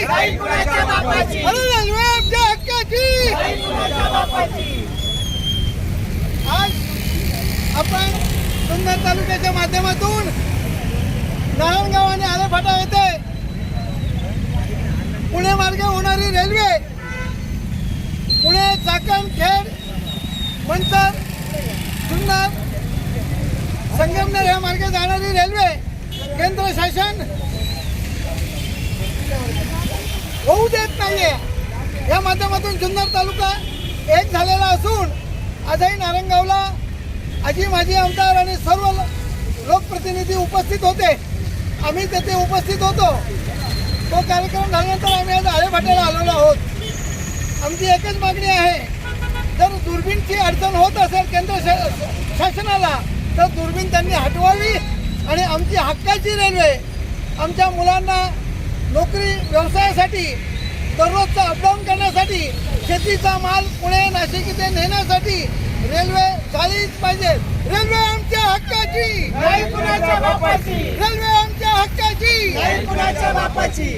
नाही कुणाच्या बापाची, अरे रेल्वे आमच्या हक्काची, नाही कुणाच्या बापाची। आज आपण जुन्नर तालुक्याच्या माध्यमातून नारायणगाव आणि आलेफाटा येथे पुणे मार्गे होणारी रेल्वे, पुणे चाकण खेड मंचर जुन्नर संगमनेर या मार्गे जाणारी रेल्वे केंद्र शासन होऊ देत नाहीये। या माध्यमातून जुन्नर तालुका एक झालेला असून आजही नारायणगावला आजी माजी आमदार आणि सर्व लोकप्रतिनिधी उपस्थित होते। आम्ही तेथे उपस्थित होतो। तो कार्यक्रम झाल्यानंतर आम्ही आज आलेफाट्याला आलेलो आहोत। आमची एकच मागणी आहे, जर दुर्बीणची अडचण होत असेल केंद्र शासनाला तर दुर्बीण त्यांनी हटवावी आणि आमची हक्काची रेल्वे आमच्या मुलांना नोकरी व्यवसायासाठी दररोजचा अपडाऊन करण्यासाठी शेतीचा माल पुणे नाशिक इथे नेण्यासाठी रेल्वे झालीच पाहिजे। रेल्वे आमच्या हक्काची, नाही कुणाच्या बापाची, रेल्वे आमच्या हक्काची, नाही कुणाच्या बापाची।